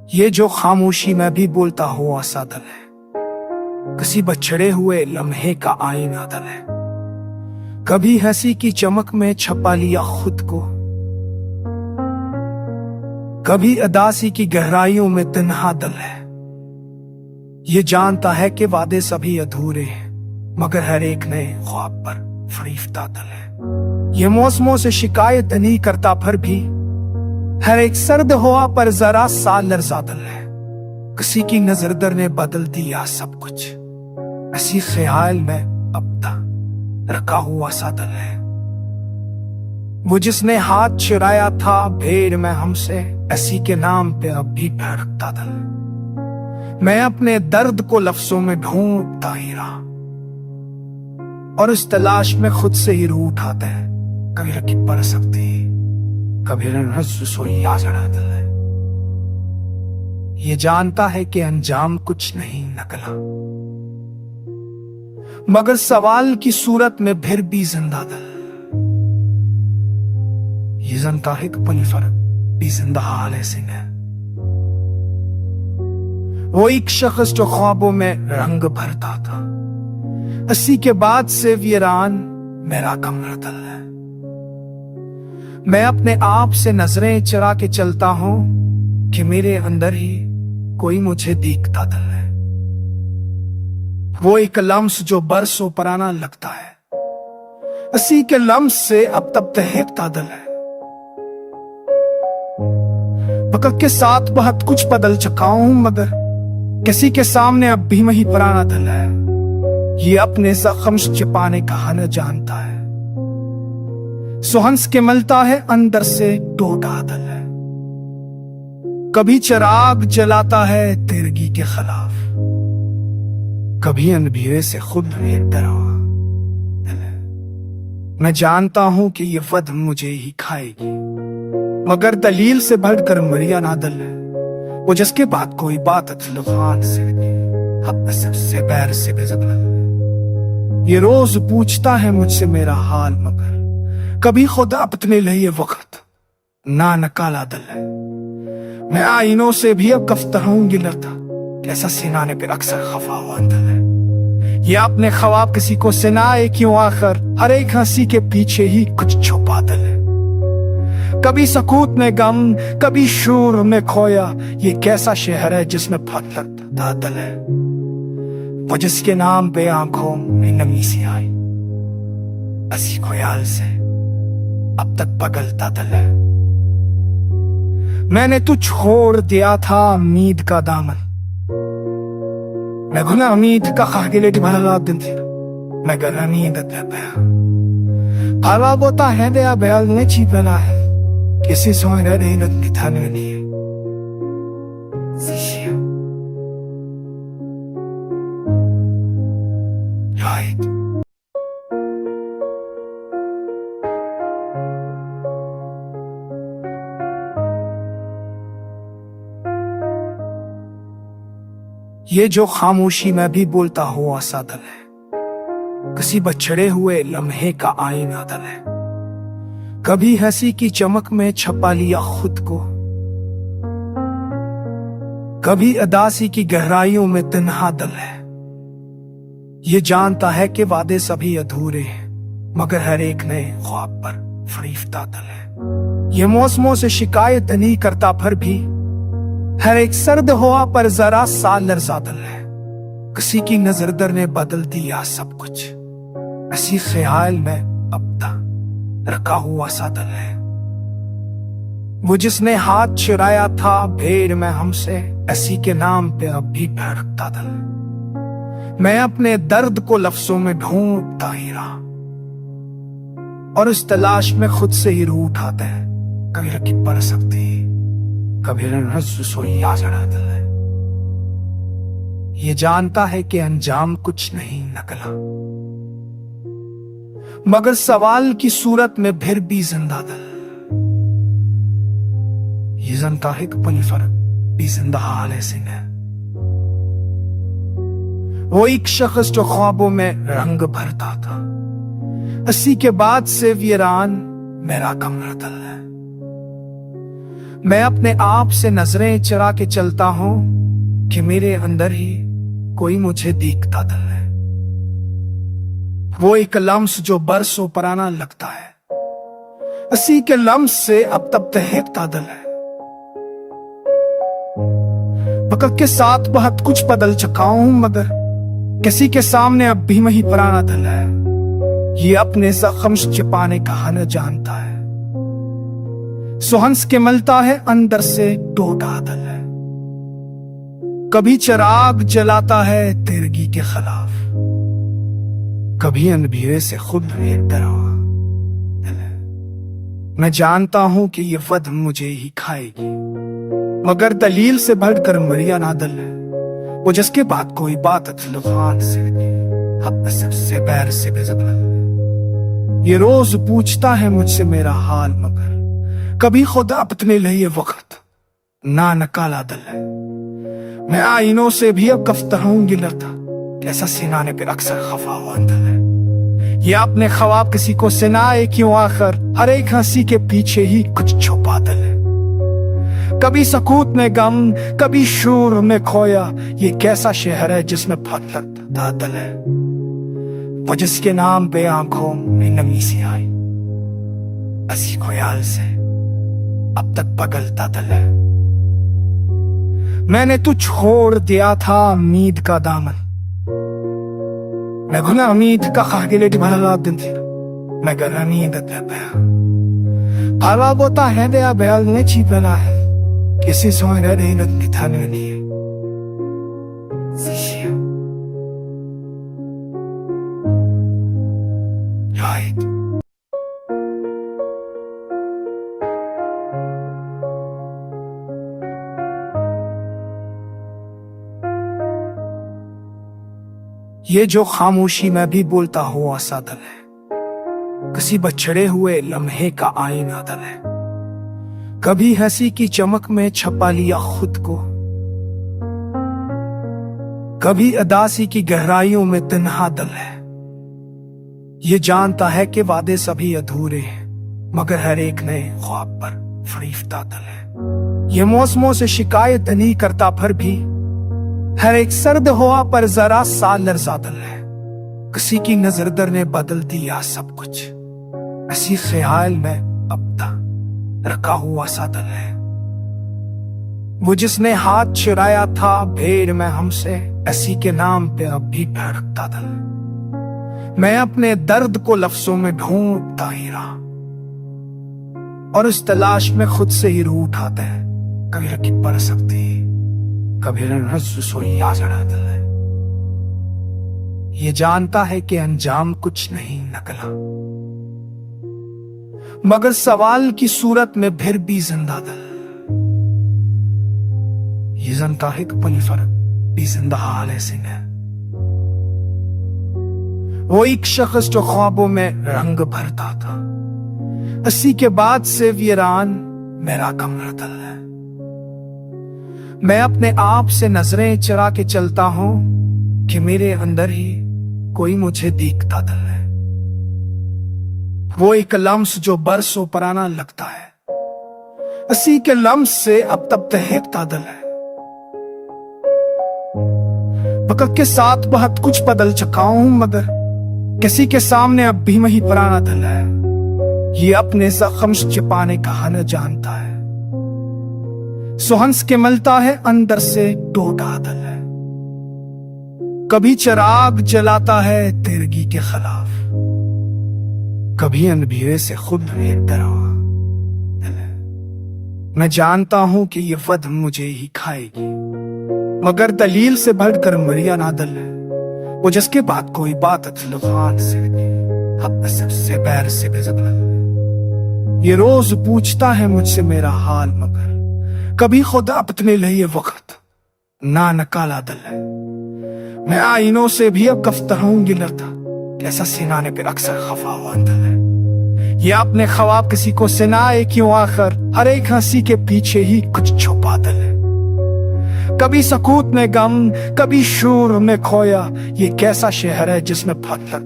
ये जो खामोशी में भी बोलता हुआ सा दल है, किसी बछड़े हुए लम्हे का आईना दल है। कभी हंसी की चमक में छपा लिया खुद को, कभी उदासी की गहराइयों में तन्हा दल है। ये जानता है कि वादे सभी अधूरे हैं, मगर हर एक नए ख्वाब पर फरीफ्ता दल है। ये मौसमों से शिकायत नहीं करता, फिर भी हर एक सर्द हवा पर जरा सा लर्जा दल है। किसी की नजर दर ने बदल दिया सब कुछ, इसी ख्याल में अब तक रखा हुआ सा दल है। वो जिसने हाथ चुराया था भेड़ में हमसे, इसी के नाम पे अब भी भड़कता दल। मैं अपने दर्द को लफ्जों में ढूंढता ही रहा, और इस तलाश में खुद से ही रूह उठाते हैं। कभी रखी पड़ सकती, कभी रसोई आ जड़ा दल है। ये जानता है कि अंजाम कुछ नहीं निकला, मगर सवाल की सूरत में फिर भी जिंदा दल। ये जानता है कि पल फर्क भी जिंदा हाल ऐसे है। वो एक शख्स जो ख्वाबों में रंग भरता था, इसी के बाद से वीरान मेरा कमरा दल है। मैं अपने आप से नजरें चुरा के चलता हूं कि मेरे अंदर ही कोई मुझे देखता दल है। वो एक लम्स जो बरसों पुराना लगता है, इसी के लम्स से अब तब तहकता दल है। वक्त के साथ बहुत कुछ बदल चुका हूं, मगर किसी के सामने अब भी वही पुराना दल है। ये अपने जख्म छिपाने का न जानता है, सुहंस के मलता है अंदर से टूटा दल है। कभी चिराग जलाता है तिरगी के खिलाफ, कभी अंधेरे से खुद डरा दल है। मैं जानता हूं कि ये वध मुझे ही खाएगी, मगर दलील से बढ़कर मरिया ना दल है। वो जिसके बाद कोई बात अतलफान से पैर से बेजगल। ये रोज पूछता है मुझसे मेरा हाल, मगर कभी खुदा अपने लिए वक्त ना नकाला दल है। मैं आईनों से भी अब कफ्तारों गिरता, कैसा सिनाने पे अक्सर खफा हुआ दल है। ये अपने ख्वाब किसी को सुनाए क्यों, आखिर हर एक हंसी के पीछे ही कुछ छुपा दल है। कभी सकूत में गम, कभी शूर में खोया, ये कैसा शहर है जिसमें फटता दल है। वो जिसके नाम पे आंखों में नमी सी आई, इसी ख्याल से अब तक पगलता दल है। मैंने तो छोड़ दिया था उम्मीद का दामन, मैं गुना उम्मीद का खागिलेट भला दिन थी, मगर उम्मीद भला बोता है दया बैल ने चीपना है, किसी सोने नहीं नदी थाने नहीं right. ये जो खामोशी में भी बोलता हुआ सा दल है, किसी बछड़े हुए लम्हे का आईना दल है। कभी हंसी की चमक में छपा लिया खुद को, कभी उदासी की गहराइयों में तन्हा दल है। ये जानता है कि वादे सभी अधूरे हैं, मगर हर एक नए ख्वाब पर फरीफ्ता दल है। ये मौसमों से शिकायत नहीं करता, फिर भी हर एक सर्द हवा पर जरा सा लर्जा दल है। किसी की नजर दर ने बदल दिया सब कुछ, इसी ख्याल में अब तक रखा हुआ सा दल है। वो जिसने हाथ चुराया था भेड़ में हमसे, इसी के नाम पे अब भी भड़कता दल। मैं अपने दर्द को लफ्जों में ढूंढता ही रहा, और इस तलाश में खुद से ही रूह उठाते हैं। कभी रखी पड़ सकती, कभी रसोई आ जड़ा दल है। ये जानता है कि अंजाम कुछ नहीं निकला, मगर सवाल की सूरत में फिर भी जिंदा दल। ये जानता है कि पल फर्क भी जिंदा हाल ऐसे है। वो एक शख्स जो ख्वाबों में रंग भरता था, इसी के बाद से वीरान मेरा कमरा दल है। मैं अपने आप से नजरें चुरा के चलता हूं कि मेरे अंदर ही कोई मुझे देखता दिल है। वो एक लम्स जो बरसों पुराना लगता है, इसी के लम्स से अब तब दहकता दिल है। वक्त के साथ बहुत कुछ बदल चुका हूं, मगर किसी के सामने अब भी वही पुराना दिल है। ये अपने जख्म छिपाने का न जानता है, सुहंस के मिलता है अंदर से टूटा दिल है। कभी चिराग जलाता है तिरगी के खिलाफ, कभी अंधेरे से खुद एक डरा दिल है। मैं जानता हूं कि ये वद मुझे ही खाएगी, मगर दलील से बढ़कर मरिया ना दिल है। वो जिसके बाद कोई बात तूफान से सबसे पैर से बेजबल। ये रोज पूछता है मुझसे मेरा हाल, मगर कभी खुद अपने लिए वक्त ना निकाला दिल है। मैं आईनों से भी अब कफ्तारों गिरता, कैसा सिनाने पे अक्सर खफा हुआ दिल है। ये अपने ख्वाब किसी को सुनाए क्यों, आखिर हर एक हंसी के पीछे ही कुछ छुपा दिल है। कभी सकूत में गम, कभी शोर में खोया, ये कैसा शहर है जिसमें फटता दिल है। वो जिसके नाम पे आंखों में नमी सी आई, इसी ख्याल से अब तक पगलता दिल है। मैंने तो छोड़ दिया था उम्मीद का दामन, मैं गुना उम्मीद का खागिले भला दिन थी, मगर उम्मीद भला बोता है दया बैल ने छिपना है, किसी सोने नहीं था नहीं। ये जो खामोशी में भी बोलता हुआ सा दिल है, किसी बछड़े हुए लम्हे का आईना दिल है। कभी हंसी की चमक में छपा लिया खुद को, कभी उदासी की गहराइयों में तन्हा दिल है। ये जानता है कि वादे सभी अधूरे हैं, मगर हर एक नए ख्वाब पर फरीफ्ता दिल है। ये मौसमों से शिकायत नहीं करता, फिर भी हर एक सर्द हवा पर जरा सा लर्जा दिल है। किसी की नजर दर ने बदल दिया सब कुछ, इसी ख्याल में अब तक रखा हुआ सा दिल है। वो जिसने हाथ चुराया था भेड़ में हमसे, इसी के नाम पे अब भी भड़कता दिल। मैं अपने दर्द को लफ्जों में ढूंढता ही रहा, और इस तलाश में खुद से ही रूह उठाते हैं। कभी रखी पड़ सकती, कभी सोई आ चढ़ा दिल है। ये जानता है कि अंजाम कुछ नहीं निकला, मगर सवाल की सूरत में फिर भी जिंदा दिल। ये जानता है कि पली फर्क भी जिंदा हाल है सिंह है। वो एक शख्स जो ख्वाबों में रंग भरता था, इसी के बाद से वीरान मेरा कमरा दिल है। मैं अपने आप से नजरें चुरा के चलता हूं कि मेरे अंदर ही कोई मुझे देखता दिल है। वो एक लम्स जो बरसों पुराना लगता है, इसी के लम्स से अब तब दहकता दिल है। वक्त के साथ बहुत कुछ बदल चुका हूं, मगर किसी के सामने अब भी वही पुराना दिल है। ये अपने जख्म छिपाने का न जानता है, सुहंस के मिलता है अंदर से टूटा दिल है। कभी चिराग जलाता है तिरगी के खिलाफ, कभी अंधेरे से खुद एक डरा दिल है। मैं जानता हूं कि ये वद मुझे ही खाएगी, मगर दलील से बढ़कर मरिया ना दिल है। वो जिसके बाद कोई बात तूफान से पैर से बेजबल। ये रोज पूछता है मुझसे मेरा हाल, मगर कभी खुद अपने लिए वक्त ना निकाला दिल है। मैं आईनों से भी अब कफ्तारों गिरता, कैसा सिनाने पे अक्सर खफा हुआ दिल है। ये अपने ख्वाब किसी को सुनाए क्यों, आखिर हर एक हंसी के पीछे ही कुछ छुपा दिल है। कभी सकूत में गम, कभी शोर में खोया, ये कैसा शहर है जिसमें फटता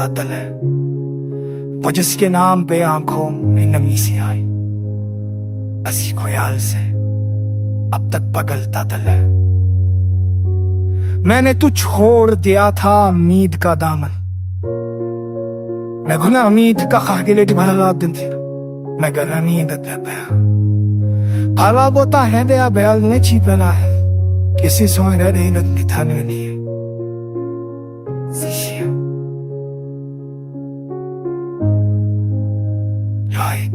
दिल है। वो जिसके नाम पे आंखों में नमी सी आई, اسی خیال سے اب تک پگلتا دل ہے. میں نے تو چھوڑ دیا تھا امید کا دامن. میں گنا امید کا خاگلے بھلا دن تھی. میں گنا امید دے پیا بھلا بوتا ہے دیا بیال نے چی پلا ہے کسی سوئے رہے نت تھانے نہیں right.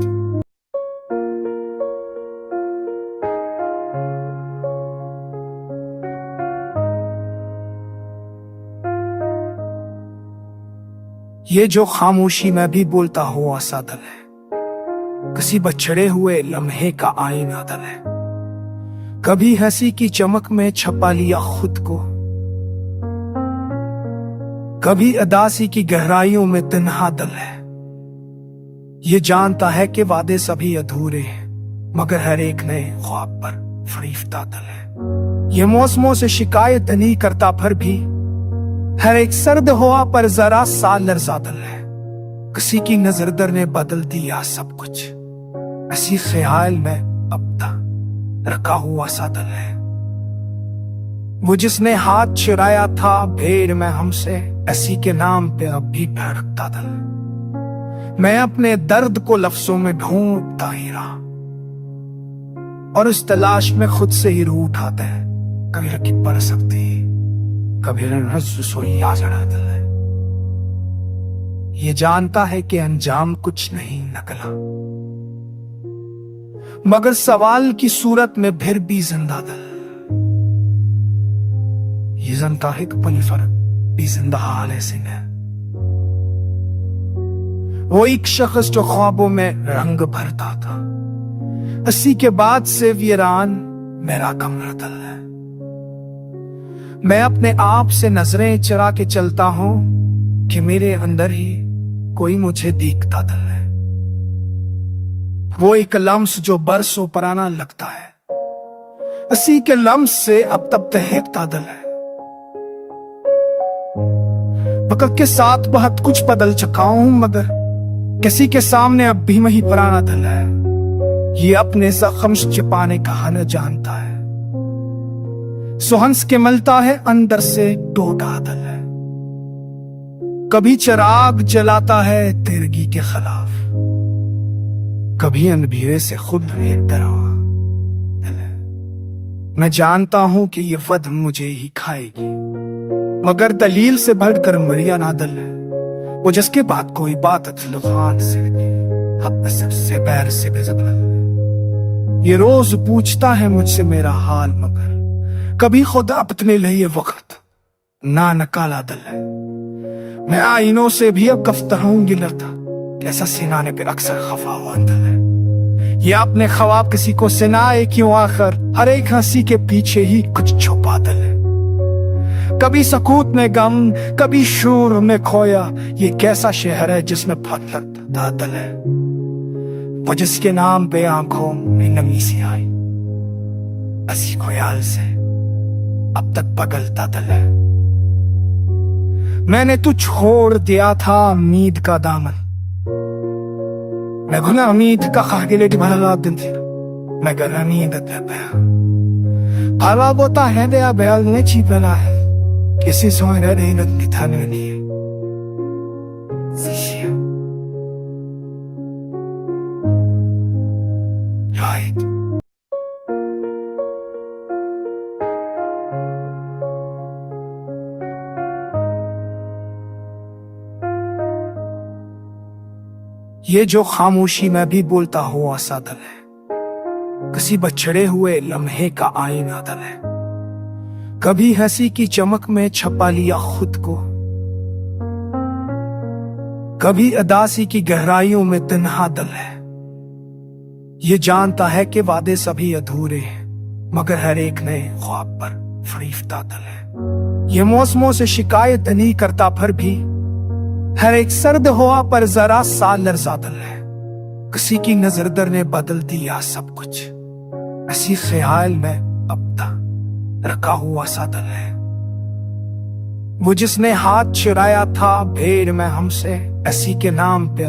یہ جو خاموشی میں بھی بولتا ہوا سا دل ہے کسی بچھڑے ہوئے لمحے کا آئینہ دل ہے. کبھی ہنسی کی چمک میں چھپا لیا خود کو کبھی اداسی کی گہرائیوں میں تنہا دل ہے. یہ جانتا ہے کہ وعدے سبھی ادھورے ہیں مگر ہر ایک نئے خواب پر فریفتہ دل ہے. یہ موسموں سے شکایت نہیں کرتا پھر بھی ہر ایک سرد ہوا پر ذرا سا لرزا دل ہے. کسی کی نظر در نے بدل دیا سب کچھ اسی خیال میں اب تک رکھا ہوا سا دل ہے. وہ جس نے ہاتھ چرایا تھا بھیڑ میں ہم سے اسی کے نام پہ اب بھی بھڑکتا دل. میں اپنے درد کو لفظوں میں ڈھونڈتا ہی رہا اور اس تلاش میں خود سے ہی روح اٹھاتا ہے. کبھی رکھی پڑ سکتی کبھی سوئی آ جڑا دل ہے. یہ جانتا ہے کہ انجام کچھ نہیں نکلا مگر سوال کی صورت میں پھر بھی زندہ دل. یہ جانتا ہے کہ پلی فرق بھی زندہ حال ہے سنگھ ہے. وہ ایک شخص جو خوابوں میں رنگ بھرتا تھا اسی کے بعد سے ویران میرا کمرہ دل ہے. میں اپنے آپ سے نظریں چرا کے چلتا ہوں کہ میرے اندر ہی کوئی مجھے دیکھتا دل ہے. وہ ایک لمس جو برسوں پرانا لگتا ہے اسی کے لمس سے اب تب تہتا دل ہے. وقت کے ساتھ بہت کچھ بدل چکا ہوں مگر کسی کے سامنے اب بھی وہی پرانا دل ہے. یہ اپنے زخم چھپانے کا نہ جانتا ہے سہنس کے ملتا ہے اندر سے ٹوٹا دل ہے. کبھی چراغ جلاتا ہے تیرگی کے خلاف کبھی اندھیرے سے خود ڈرا دل ہے. میں جانتا ہوں کہ یہ ود مجھے ہی کھائے گی مگر دلیل سے بڑھ کر مریا نہ دل ہے. وہ جس کے بعد کوئی بات لغان سے حق سب سے بیر سے بے زبان. یہ روز پوچھتا ہے مجھ سے میرا حال مگر کبھی خود اپنے لیے وقت نہ نکالا دل ہے. میں آئینوں سے بھی اب کفتہ ہوں گلرتا کیسا سینانے پہ اکثر خفا ہوا دل ہے. یہ اپنے خواب کسی کو سنائے کیوں آخر ہر ایک ہنسی کے پیچھے ہی کچھ چھپا دل ہے. کبھی سکوت میں غم کبھی شور میں کھویا یہ کیسا شہر ہے جس میں پھٹتا دل ہے. وہ جس کے نام پہ آنکھوں میں نمی سی آئی اسی خیال سے اب تک پگلتا دل ہے. میں نے تو چھوڑ دیا تھا امید کا دامن. میں گنا امید کا خاگلے بھلا دن تھی. میں گنا امید دے پیا بھلا بوتا ہے دیا بیال نے چی پلا ہے کسی سوئے رہے نت تھانے نہیں right. یہ جو خاموشی میں بھی بولتا ہوا سا دل ہے کسی بچھڑے ہوئے لمحے کا آئینہ دل ہے. کبھی ہنسی کی چمک میں چھپا لیا خود کو کبھی اداسی کی گہرائیوں میں تنہا دل ہے. یہ جانتا ہے کہ وعدے سبھی ادھورے ہیں مگر ہر ایک نئے خواب پر فریفتہ دل ہے. یہ موسموں سے شکایت نہیں کرتا پھر بھی ہر ایک سرد ہوا پر ذرا سا لرزا دل ہے. کسی کی نظر در نے بدل دیا سب کچھ اسی خیال میں اب تک رکھا ہوا سا دل ہے. وہ جس نے ہاتھ چرایا تھا بھیڑ میں ہم سے اسی کے نام پہ